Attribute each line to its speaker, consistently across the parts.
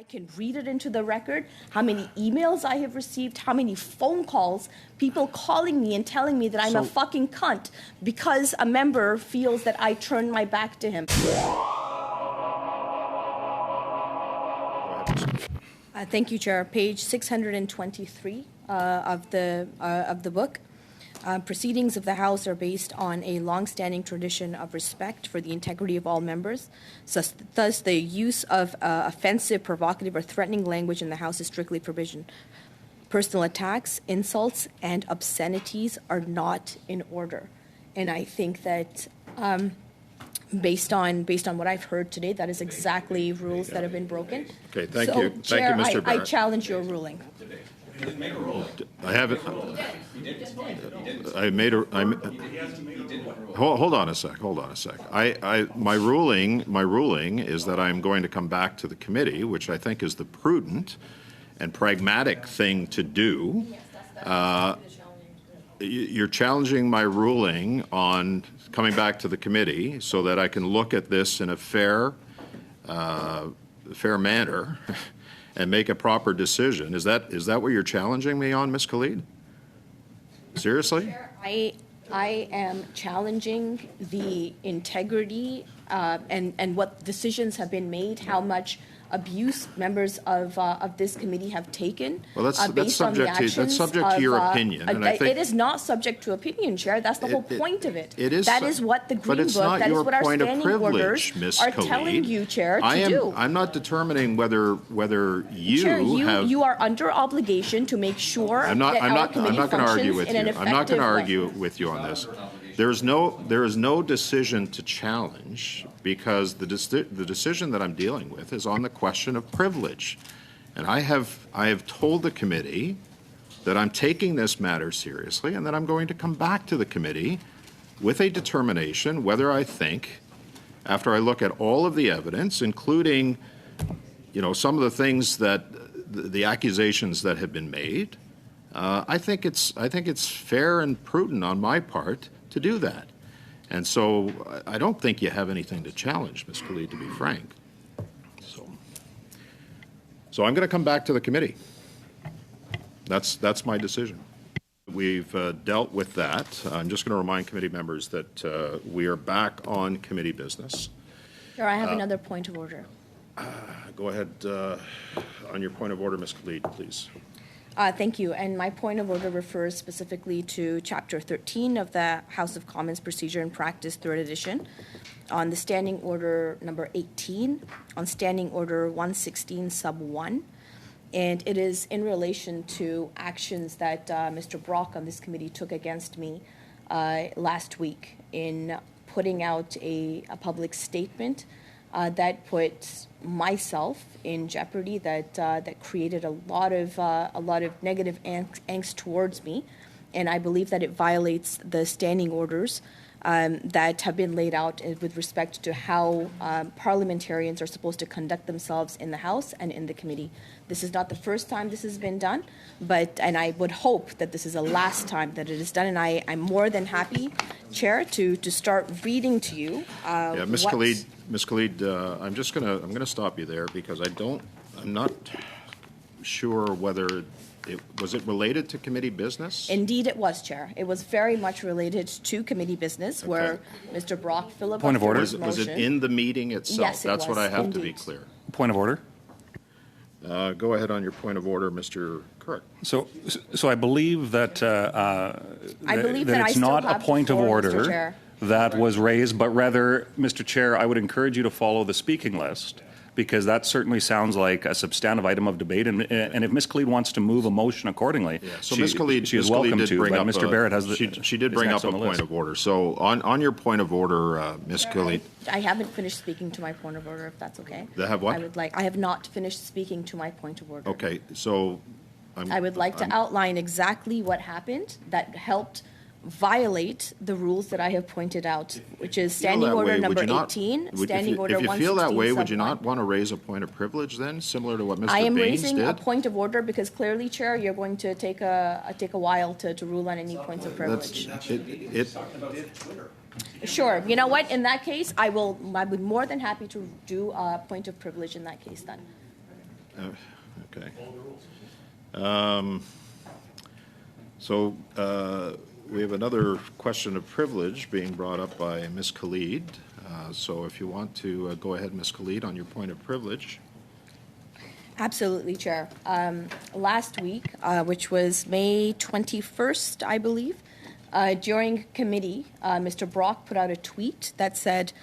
Speaker 1: can read it into the record, how many emails I have received, how many phone calls, people calling me and telling me that I'm a fucking cunt because a member feels that I turned my back to him. Thank you, Chair. Page 623 of the book. Proceedings of the House are based on a long-standing tradition of respect for the integrity of all members. Thus, the use of offensive, provocative, or threatening language in the House is strictly prohibited. Personal attacks, insults, and obscenities are not in order. And I think that based on what I've heard today, that is exactly rules that have been broken.
Speaker 2: Okay, thank you.
Speaker 1: Chair,
Speaker 2: Thank you, Mr. Barrett.
Speaker 1: I challenge your ruling.
Speaker 2: I haven't. I made a. Hold on a sec. Hold on a sec. My ruling is that I'm going to come back to the committee, which I think is the prudent and pragmatic thing to do. You're challenging my ruling on coming back to the committee so that I can look at this in a fair manner. And make a proper decision. Is that what you're challenging me on, Ms. Khalid? Seriously?
Speaker 1: Chair, I am challenging the integrity and what decisions have been made, how much abuse members of this committee have taken.
Speaker 2: Well, that's subject to your opinion. And I think
Speaker 1: it is not subject to opinion, Chair. That's the whole point of it.
Speaker 2: It is.
Speaker 1: That is what the Green Book, that is what our standing orders are telling you, Chair, to do.
Speaker 2: I'm not determining whether you
Speaker 1: Chair,
Speaker 2: have.
Speaker 1: You are under obligation to make sure
Speaker 2: I'm not going to argue with you.
Speaker 1: I'm not going to
Speaker 2: argue with you on this. There is no decision to challenge because the decision that I'm dealing with is on the question of privilege, and I have told the committee that I'm taking this matter seriously and that I'm going to come back to the committee with a determination whether I think, after I look at all of the evidence, including, some of the things that the accusations that have been made, I think it's fair and prudent on my part to do that. And so I don't think you have anything to challenge, Ms. Khalid, to be frank. So I'm going to come back to the committee. That's my decision. We've dealt with that. I'm just going to remind committee members that we are back on committee business.
Speaker 1: Sure, I have another point of order.
Speaker 2: Go ahead on your point of order, Ms. Khalid, please.
Speaker 1: Thank you. And my point of order refers specifically to Chapter 13 of the House of Commons Procedure and Practice, 3rd edition, on the Standing Order number 18, on Standing Order 116 sub 1. And it is in relation to actions that Mr. Brock on this committee took against me last week in putting out a public statement that put myself in jeopardy, that created a lot of negative angst towards me, and I believe that it violates the standing orders that have been laid out with respect to how parliamentarians are supposed to conduct themselves in the House and in the committee. This is not the first time this has been done, and I would hope that this is the last time that it is done. And I'm more than happy, Chair, to start reading to you.
Speaker 2: Ms. Khalid, I'm going to stop you there because I'm not sure whether was it related to committee business?
Speaker 1: Indeed, it was, Chair. It was very much related to committee business, where Mr. Brock filibustered.
Speaker 3: Point of order.
Speaker 2: Was it in the meeting itself?
Speaker 1: Yes, it
Speaker 2: That's
Speaker 1: was,
Speaker 2: what I have
Speaker 1: indeed.
Speaker 2: to be clear.
Speaker 3: Point of order.
Speaker 2: Go ahead on your point of order, Mr. Kirk.
Speaker 3: So I believe that it's not a point of order that was raised, but rather, Mr. Chair, I would encourage you to follow the speaking list, because that certainly sounds like a substantive item of debate. And if Ms. Khalid wants to move a motion accordingly,
Speaker 2: so Ms. Khalid,
Speaker 3: she is welcome to. But Mr. Barrett has
Speaker 2: she did bring up a point of order. So on your point of order, Ms. Khalid.
Speaker 1: I haven't finished speaking to my point of order, if that's okay.
Speaker 2: They have what?
Speaker 1: I have not finished speaking to my point of order.
Speaker 2: Okay, so
Speaker 1: I would like to outline exactly what happened that helped violate the rules that I have pointed out, which is Standing Order number 18, Standing Order 116.
Speaker 2: If you feel that way, would you not want to raise a point of privilege then, similar to what Mr. Baines did?
Speaker 1: I am raising a point of order because clearly, Chair, you're going to take a while to rule on any points of privilege. Sure. You know what? In that case, I would be more than happy to do a point of privilege in that case then.
Speaker 2: Okay. So we have another question of privilege being brought up by Ms. Khalid. So if you want to go ahead, Ms. Khalid, on your point of privilege.
Speaker 1: Absolutely, Chair. Last week, which was May 21st, I believe, during committee, Mr. Brock put out a tweet that said,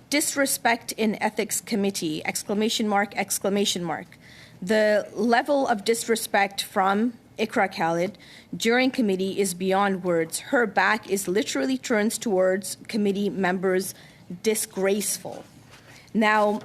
Speaker 1: disrespect in ethics committee, exclamation mark, exclamation mark. The level of disrespect from Iqra Khalid during committee is beyond words. Her back is literally turned towards committee members. Disgraceful. Now,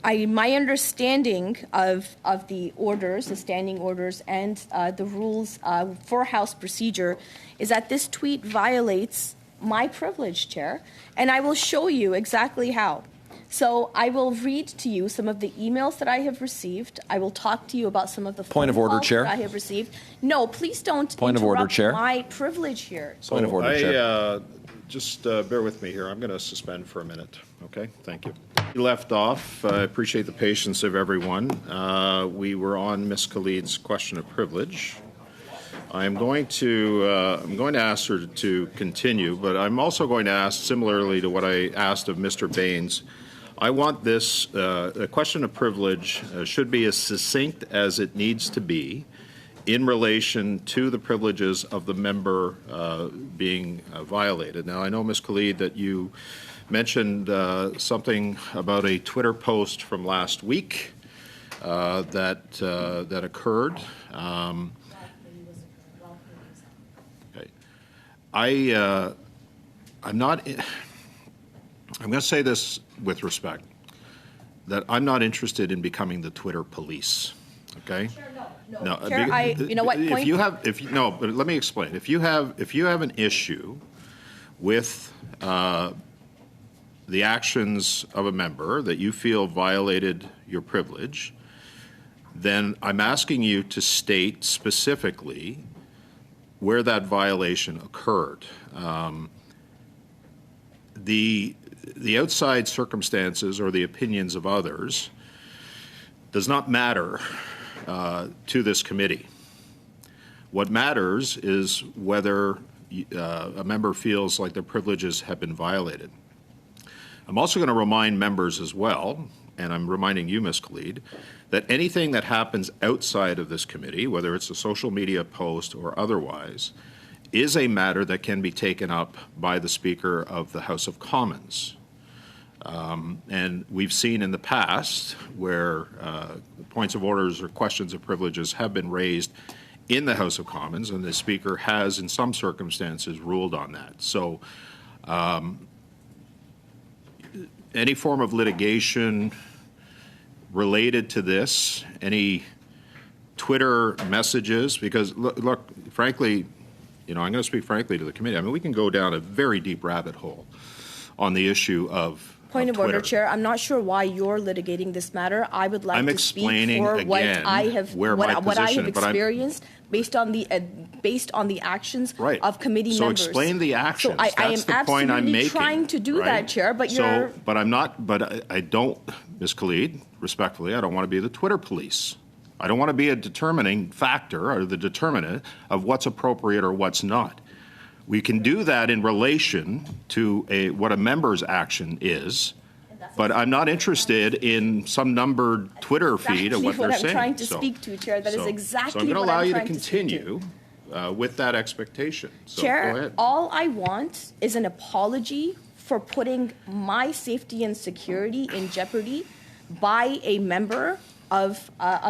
Speaker 1: my understanding of the orders, the standing orders, and the rules for House procedure is that this tweet violates my privilege, Chair, and I will show you exactly how. So I will read to you some of the emails that I have received. I will talk to you about some of the
Speaker 4: Point of order, Chair.
Speaker 1: that I have received. No, please don't
Speaker 4: Point of order, Chair.
Speaker 1: My privilege here.
Speaker 4: Point of order, Chair.
Speaker 2: Just bear with me here. I'm going to suspend for a minute. Okay, thank you. We left off. I appreciate the patience of everyone. We were on Ms. Khalid's question of privilege. I'm going to ask her to continue, but I'm also going to ask, similarly to what I asked of Mr. Baines, I want this a question of privilege should be as succinct as it needs to be in relation to the privileges of the member being violated. Now, I know, Ms. Khalid, that you mentioned something about a Twitter post from last week that occurred. Okay. I'm not. I'm going to say this with respect, that I'm not interested in becoming the Twitter police. Okay.
Speaker 1: Sure, no. Chair, you know what?
Speaker 2: But let me explain. If you have an issue with the actions of a member that you feel violated your privilege, then I'm asking you to state specifically where that violation occurred. The outside circumstances or the opinions of others does not matter to this committee. What matters is whether a member feels like their privileges have been violated. I'm also going to remind members as well, and I'm reminding you, Ms. Khalid, that anything that happens outside of this committee, whether it's a social media post or otherwise, is a matter that can be taken up by the Speaker of the House of Commons. And we've seen in the past where points of orders or questions of privileges have been raised in the House of Commons, and the Speaker has, in some circumstances, ruled on that. So any form of litigation related to this, any Twitter messages, because look, frankly, I'm going to speak frankly to the committee. I mean, we can go down a very deep rabbit hole on the issue of
Speaker 1: Point of order, Chair. I'm not sure why you're litigating this matter. I would like to speak for what I have experienced based on the actions of committee members.
Speaker 2: So explain the actions.
Speaker 1: So I am absolutely trying to do that, Chair. But
Speaker 2: I don't, Ms. Khalid, respectfully, I don't want to be the Twitter police. I don't want to be a determining factor or the determinant of what's appropriate or what's not. We can do that in relation to what a member's action is, but I'm not interested in some numbered Twitter feed of what they're saying.
Speaker 1: I'm trying to speak to, Chair. That is exactly
Speaker 2: what I'm
Speaker 1: what I'm
Speaker 2: going to allow
Speaker 1: trying
Speaker 2: you to continue with that expectation. So
Speaker 1: Chair,
Speaker 2: go ahead.
Speaker 1: All I want is an apology for putting my safety and security in jeopardy by a member of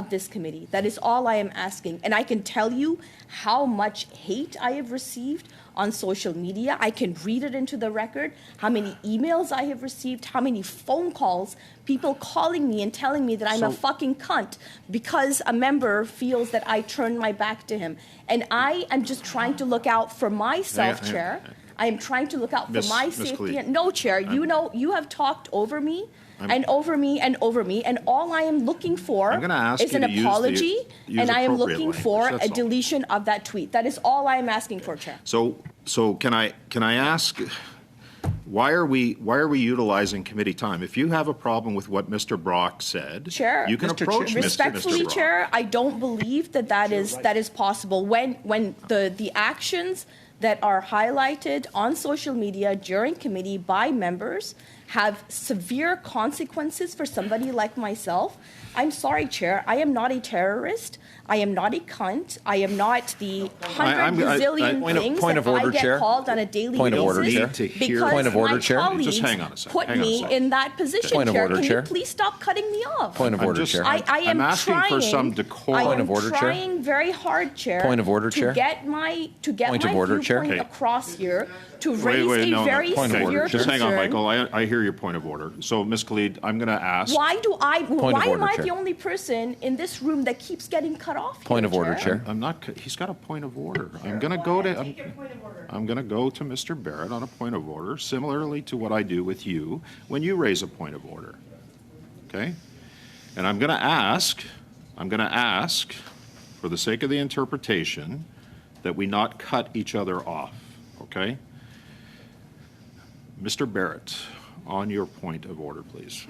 Speaker 1: this committee. That is all I am asking. And I can tell you how much hate I have received on social media. I can read it into the record, how many emails I have received, how many phone calls, people calling me and telling me that I'm a fucking cunt because a member feels that I turned my back to him. And I am just trying to look out for myself, Chair. I am trying to look out for my safety. No, Chair, you have talked over me. And over me, and all I am looking for is an apology, and I am looking for a deletion of that tweet. That is all I am asking for, Chair.
Speaker 2: So can I ask, why are we utilizing committee time? If you have a problem with what Mr. Brock said,
Speaker 1: Chair,
Speaker 2: you can approach Mr.
Speaker 1: respectfully,
Speaker 2: Brock.
Speaker 1: Chair, I don't believe that is possible. When the actions that are highlighted on social media during committee by members have severe consequences for somebody like myself, I'm sorry, Chair, I am not a terrorist. I am not a cunt. I am not the 100 bazillion things
Speaker 4: point
Speaker 1: that
Speaker 4: of order,
Speaker 1: I get
Speaker 4: Chair.
Speaker 1: called on a daily
Speaker 4: Point of order,
Speaker 1: basis
Speaker 4: Chair.
Speaker 1: because
Speaker 4: Point of order,
Speaker 1: my
Speaker 4: Chair.
Speaker 1: colleagues
Speaker 2: Just hang on a second.
Speaker 1: put
Speaker 2: Hang on a
Speaker 1: me
Speaker 2: second.
Speaker 1: in that position,
Speaker 4: Point of
Speaker 1: Chair.
Speaker 4: order,
Speaker 1: Can
Speaker 4: Chair.
Speaker 1: you please stop cutting me off?
Speaker 4: Point of order,
Speaker 2: just-
Speaker 4: Chair.
Speaker 1: I am
Speaker 2: I'm asking
Speaker 1: trying,
Speaker 2: for some decorum.
Speaker 1: I
Speaker 4: Point
Speaker 1: am
Speaker 4: of order, Chair.
Speaker 1: trying very hard, Chair.
Speaker 4: Point of order, Chair.
Speaker 1: To get my
Speaker 4: Point of order, Chair.
Speaker 1: viewpoint
Speaker 2: Okay.
Speaker 1: across here, to raise a
Speaker 2: no,
Speaker 1: very
Speaker 4: Point of
Speaker 1: severe
Speaker 4: order,
Speaker 2: Just
Speaker 1: concern.
Speaker 2: hang on, Michael. I hear your point of order. So, Ms. Khalid, I'm going to ask.
Speaker 1: Why
Speaker 4: of
Speaker 1: am
Speaker 4: order,
Speaker 1: I
Speaker 4: Chair.
Speaker 1: the only person in this room that keeps getting cut off?
Speaker 4: Point
Speaker 1: here,
Speaker 4: of order, Chair.
Speaker 2: I'm not. He's got a point of order. I'm going to go to. I'm going to go to Mr. Barrett on a point of order, similarly to what I do with you when you raise a point of order. Okay, and I'm going to ask. For the sake of the interpretation, that we not cut each other off. Okay, Mr. Barrett, on your point of order, please.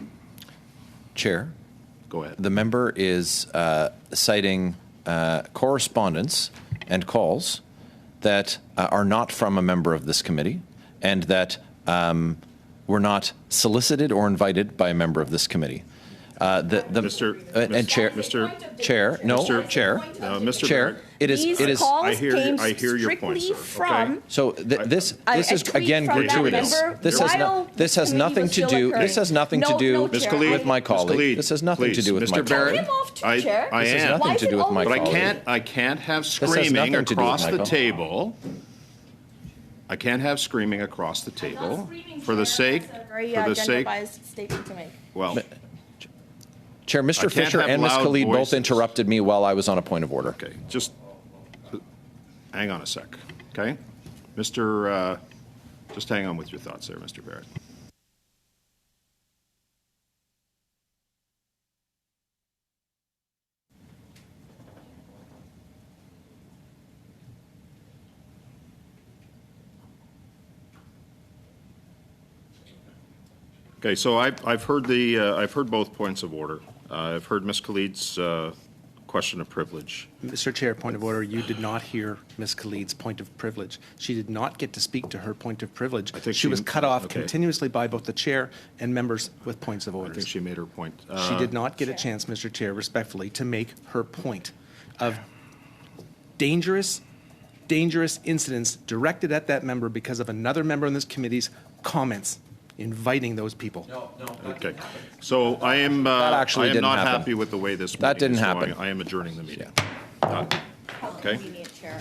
Speaker 4: Chair,
Speaker 2: Go ahead.
Speaker 4: the member is citing correspondence and calls that are not from a member of this committee and that were not solicited or invited by a member of this committee.
Speaker 2: Mr.
Speaker 4: Chair,
Speaker 2: Mr.
Speaker 4: Chair, no,
Speaker 2: Mr.
Speaker 4: Chair,
Speaker 2: Mr.
Speaker 4: Chair,
Speaker 2: Barrett.
Speaker 1: These calls
Speaker 2: I hear
Speaker 1: came
Speaker 2: your point,
Speaker 1: strictly
Speaker 2: sir.
Speaker 1: from
Speaker 2: Okay.
Speaker 4: So this
Speaker 1: a
Speaker 4: is
Speaker 1: tweet
Speaker 4: again
Speaker 1: from that
Speaker 4: gratuitous.
Speaker 1: member
Speaker 4: This
Speaker 1: while
Speaker 4: has
Speaker 1: the committee
Speaker 4: nothing
Speaker 1: was
Speaker 4: to
Speaker 1: still
Speaker 4: do.
Speaker 1: occurring.
Speaker 4: This has nothing to
Speaker 1: No,
Speaker 4: do
Speaker 1: no,
Speaker 2: Ms.
Speaker 1: Chair,
Speaker 2: Khalid,
Speaker 4: with my
Speaker 2: Ms.
Speaker 4: colleague.
Speaker 2: Khalid,
Speaker 4: This has nothing to
Speaker 2: please,
Speaker 4: do with
Speaker 2: Mr.
Speaker 4: my
Speaker 2: Barrett,
Speaker 4: colleague.
Speaker 1: Him off too,
Speaker 2: I
Speaker 1: Chair.
Speaker 2: am.
Speaker 4: This has
Speaker 1: Why
Speaker 4: nothing
Speaker 1: is
Speaker 4: to
Speaker 1: it
Speaker 4: do with my
Speaker 1: only-
Speaker 2: But
Speaker 4: colleague.
Speaker 2: I can't have
Speaker 4: has
Speaker 2: screaming
Speaker 4: nothing to do with
Speaker 2: across the
Speaker 4: Michael.
Speaker 2: table. I can't have screaming across the table for the sake.
Speaker 1: That's a very
Speaker 2: For the sake.
Speaker 1: gender-biased statement to make.
Speaker 2: Well,
Speaker 4: Chair,
Speaker 2: I
Speaker 4: Mr.
Speaker 2: can't
Speaker 4: Fisher
Speaker 2: have
Speaker 4: and Ms.
Speaker 2: loud
Speaker 4: Khalid both
Speaker 2: voices.
Speaker 4: interrupted me while I was on a point of order.
Speaker 2: okay. Just hang on a sec. Okay, just hang on with your thoughts there, Mr. Barrett. Okay, so I've heard both points of order. I've heard Ms. Khalid's question of privilege.
Speaker 5: Mr. Chair, point of order. You did not hear Ms. Khalid's point of privilege. She did not get to speak to her point of privilege.
Speaker 2: I think
Speaker 5: she was cut off
Speaker 2: okay.
Speaker 5: continuously by both the chair and members with points of
Speaker 2: I
Speaker 5: order.
Speaker 2: think she made her point.
Speaker 5: She did not get a chance, Mr. Chair, respectfully, to make her point of dangerous incidents directed at that member because of another member in this committee's comments inviting those people.
Speaker 2: Okay, so I am
Speaker 4: actually
Speaker 2: I am
Speaker 4: didn't
Speaker 2: not
Speaker 4: happen.
Speaker 2: happy with the way this
Speaker 4: That
Speaker 2: meeting
Speaker 4: didn't
Speaker 2: is going.
Speaker 4: happen.
Speaker 2: I am adjourning the meeting.
Speaker 1: How
Speaker 2: Okay.
Speaker 1: convenient, Chair.